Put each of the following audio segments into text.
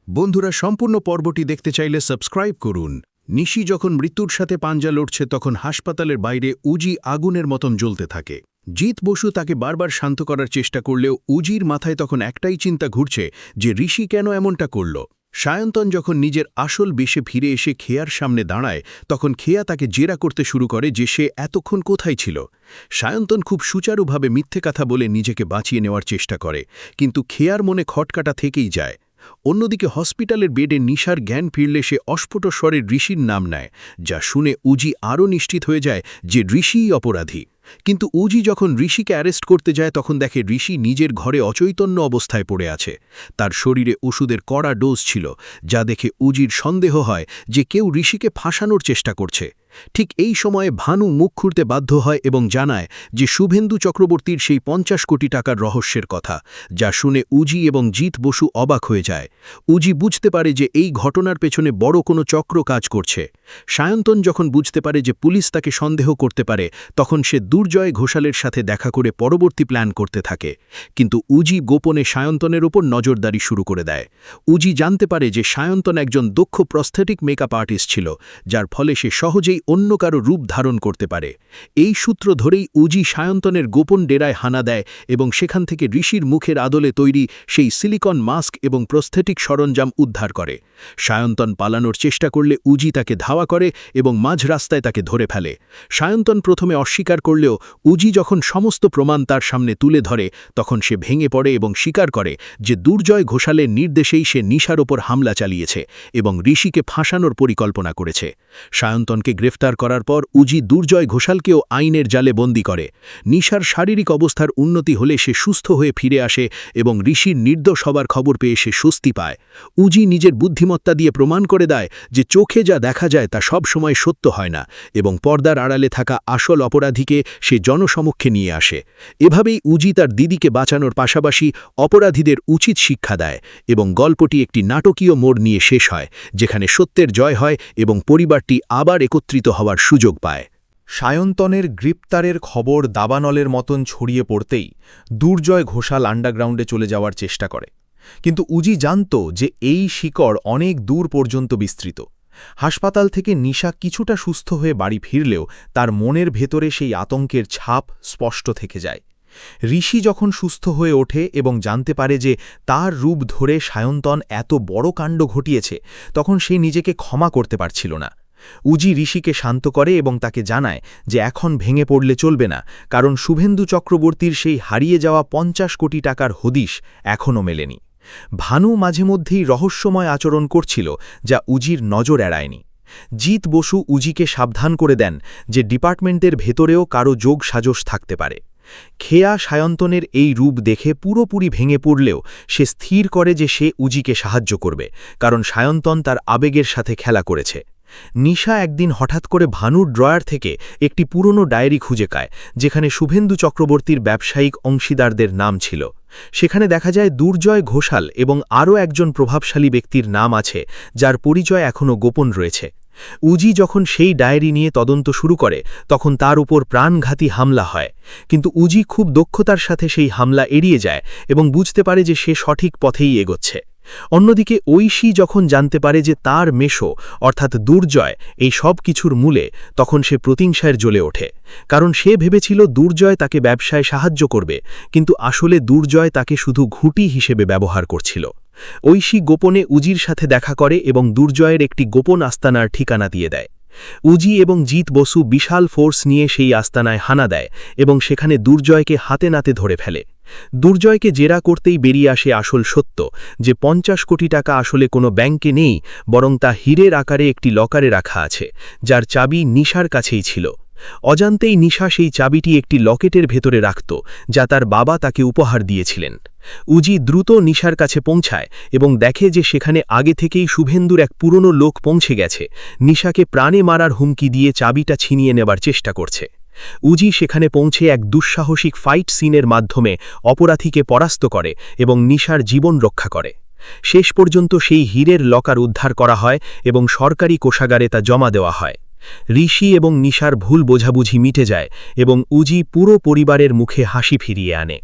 বন্ধুরা, সম্পূর্ণ পর্বটি দেখতে চাইলে সাবস্ক্রাইব করুন। নিশি যখন মৃত্যুর সাথে পাঞ্জা লড়ছে তখন হাসপাতালের বাইরে উজি আগুনের মতন জ্বলতে থাকে। জিত বসু তাকে বারবার শান্ত করার চেষ্টা করলেও উজির মাথায় তখন একটাই চিন্তা ঘুরছে যে ঋষি কেন এমনটা করল। সায়ন্তন যখন নিজের আসল বেশে ফিরে এসে খেয়ার সামনে দাঁড়ায় তখন খেয়া তাকে জেরা করতে শুরু করে যে সে এতক্ষণ কোথায় ছিল। সায়ন্তন খুব সুচারুভাবে মিথ্যে কথা বলে নিজেকে বাঁচিয়ে নেওয়ার চেষ্টা করে, কিন্তু খেয়ার মনে খটকাটা থেকেই যায়। অন্যদিকে হসপিটালের বেডে নিশার জ্ঞান ফিরলে সে অস্ফুট স্বরে ঋষির নাম নেয়, যা শুনে উজি আরও নিশ্চিত হয়ে যায় যে ঋষিই অপরাধী। কিন্তু উজি যখন ঋষিকে অ্যারেস্ট করতে যায় তখন দেখে ঋষি নিজের ঘরে অচৈতন্য অবস্থায় পড়ে আছে। তার শরীরে ওষুধের কড়া ডোজ ছিল, যা দেখে উজির সন্দেহ হয় যে কেউ ঋষিকে ফাঁসানোর চেষ্টা করছে। ঠিক এই সময়ে ভানু মুখ খুলতে বাধ্য হয় এবং জানায় যে শুভেন্দু চক্রবর্তীর সেই 50 কোটি টাকার রহস্যের কথা, যা শুনে উজি এবং জিত বসু অবাক হয়ে যায়। উজি বুঝতে পারে যে এই ঘটনার পেছনে বড় কোনো চক্র কাজ করছে। সায়ন্তন যখন বুঝতে পারে যে পুলিশ তাকে সন্দেহ করতে পারে তখন সে দুর্জয় ঘোষালের সাথে দেখা করে পরবর্তী প্ল্যান করতে থাকে। কিন্তু উজি গোপনে সায়ন্তনের ওপর নজরদারি শুরু করে দেয়। উজি জানতে পারে যে সায়ন্তন একজন দক্ষ প্রস্থেটিক মেকআপ আর্টিস্ট ছিল, যার ফলে সে সহজেই অন্য কারো রূপ ধারণ করতে পারে। এই সূত্র ধরেই উজি সায়ন্তনের গোপন ডেরায় হানা দেয় এবং সেখান থেকে ঋষির মুখের আদলে তৈরি সেই সিলিকন মাস্ক এবং প্রস্থেটিক সরঞ্জাম উদ্ধার করে। সায়ন্তন পালানোর চেষ্টা করলে উজি তাকে ধাওয়া করে এবং মাঝ রাস্তায় তাকে ধরে ফেলে। সায়ন্তন প্রথমে অস্বীকার করলেও উজি যখন সমস্ত প্রমাণ তার সামনে তুলে ধরে তখন সে ভেঙে পড়ে এবং স্বীকার করে যে দুর্জয় ঘোষালের নির্দেশেই সে নিশার ওপর হামলা চালিয়েছে এবং ঋষিকে ফাঁসানোর পরিকল্পনা করেছে। সায়ন্তনকে গ্রেফতার করার পর উজি দুর্জয় ঘোষালকেও আইনের জালে বন্দী করে। নিশার শারীরিক অবস্থার উন্নতি হলে সে সুস্থ হয়ে ফিরে আসে এবং ঋষির নির্দোষ হবার খবর পেয়ে সে স্বস্তি পায়। উজি নিজের বুদ্ধিমত্তা দিয়ে প্রমাণ করে দেয় যে চোখে যা দেখা যায় তা সব সময় সত্য হয় না এবং পর্দার আড়ালে থাকা আসল অপরাধীকে সে জনসমক্ষে নিয়ে আসে। এভাবেই উজি তার দিদিকে বাঁচানোর পাশাপাশি অপরাধীদের উচিত শিক্ষা দেয় এবং গল্পটি একটি নাটকীয় মোড় নিয়ে শেষ হয়, যেখানে সত্যের জয় হয় এবং পরিবারটি আবার একত্রিত হওয়ার সুযোগ পায়। সায়ন্তনের গ্রেপ্তারের খবর দাবানলের মতন ছড়িয়ে পড়তেই দুর্জয় ঘোষাল আন্ডারগ্রাউন্ডে চলে যাওয়ার চেষ্টা করে। কিন্তু উজি জানত যে এই শিকড় অনেক দূর পর্যন্ত বিস্তৃত। হাসপাতাল থেকে নিশা কিছুটা সুস্থ হয়ে বাড়ি ফিরলেও তার মনের ভেতরে সেই আতঙ্কের ছাপ স্পষ্ট থেকে যায়। ঋষি যখন সুস্থ হয়ে ওঠে এবং জানতে পারে যে তার রূপ ধরে সায়ন্তন এত বড় কাণ্ড ঘটিয়েছে, তখন সে নিজেকে ক্ষমা করতে পারছিল না। উজি ঋষিকে শান্ত করে এবং তাকে জানায় যে এখন ভেঙে পড়লে চলবে না, কারণ শুভেন্দু চক্রবর্তীর সেই হারিয়ে যাওয়া 50 কোটি টাকার হদিশ এখনও মেলেনি। ভানু মাঝে মধ্যেই রহস্যময় আচরণ করছিল, যা উজির নজর এড়ায়নি। জিত বসু উজিকে সাবধান করে দেন যে ডিপার্টমেন্টের ভেতরেও কারো যোগ সাজস থাকতে পারে। খেয়া সায়ন্তনের এই রূপ দেখে পুরোপুরি ভেঙে পড়লেও সে স্থির করে যে সে উজিকে সাহায্য করবে, কারণ সায়ন্তন তার আবেগের সাথে খেলা করেছে। নিশা একদিন হঠাৎ করে ভানুর ড্রয়ার থেকে একটি পুরনো ডায়েরি খুঁজে পায়, যেখানে শুভেন্দু চক্রবর্তীর ব্যবসায়িক অংশীদারদের নাম ছিল। সেখানে দেখা যায় দুর্জয় ঘোষাল এবং আরও একজন প্রভাবশালী ব্যক্তির নাম আছে, যার পরিচয় এখনও গোপন রয়েছে। উজি যখন সেই ডায়েরি নিয়ে তদন্ত শুরু করে তখন তার উপর প্রাণঘাতী হামলা হয়, কিন্তু উজি খুব দক্ষতার সাথে সেই হামলা এড়িয়ে যায় এবং বুঝতে পারে যে সে সঠিক পথেই এগোচ্ছে। অন্যদিকে ঐশী যখন জানতে পারে যে তার মেশো অর্থাৎ দুর্জয় এই সব কিছুর মূলে, তখন সে প্রতিহিংসায় জ্বলে ওঠে, কারণ সে ভেবেছিল দুর্জয় তাকে ব্যবসায় সাহায্য করবে, কিন্তু আসলে দুর্জয় তাকে শুধু ঘুঁটি হিসেবে ব্যবহার করছিল। ঐশী গোপনে উজির সাথে দেখা করে এবং দুর্জয়ের একটি গোপন আস্তানার ঠিকানা দিয়ে দেয়। উজি এবং জিত বসু বিশাল ফোর্স নিয়ে সেই আস্তানায় হানা দেয় এবং সেখানে দুর্জয়কে হাতে নাতে ধরে ফেলে। দুর্জয়কে জেরা করতেই বেরিয়ে আসে আসল সত্য, যে 50 কোটি টাকা আসলে কোনো ব্যাংকে নেই, বরং তা হীরের আকারে একটি লকারে রাখা আছে, যার চাবি নিশার কাছেই ছিল। অজান্তেই নিশা সেই চাবিটি একটি লকেটের ভেতরে রাখত, যা তার বাবা তাকে উপহার দিয়েছিলেন। উজি দ্রুত নিশার কাছে পৌঁছায় এবং দেখে যে সেখানে আগে থেকেই শুভেন্দুর এক পুরনো লোক পৌঁছে গেছে, নিশাকে প্রাণে মারার হুমকি দিয়ে চাবিটা ছিনিয়ে নেবার চেষ্টা করছে। উজি সেখানে পৌঁছে এক দুঃসাহসিক ফাইট সিনের মাধ্যমে অপরাধীকে পরাস্ত করে এবং নিশার জীবন রক্ষা করে। শেষ পর্যন্ত সেই হীরের লকার উদ্ধার করা হয় এবং সরকারি কোষাগারে তা জমা দেওয়া হয়। ঋষি এবং নিশার ভুল বোঝাবুঝি মিটে যায় এবং উজি পুরো পরিবারের মুখে হাসি ফিরিয়ে আনে।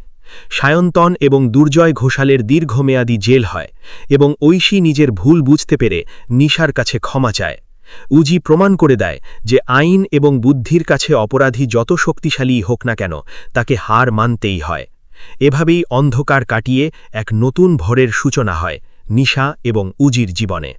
সায়ন্তন এবং দুর্জয় ঘোষালের দীর্ঘমেয়াদী জেল হয় এবং ঐশী নিজের ভুল বুঝতে পেরে নিশার কাছে ক্ষমা চায়। উজি প্রমাণ করে দেয় যে আইন এবং বুদ্ধির কাছে অপরাধী যত শক্তিশালী হোক না কেন তাকে হার মানতেই হয়। এভাবেই অন্ধকার কাটিয়ে এক নতুন ভোরের সূচনা হয় নিশা এবং উজির জীবনে।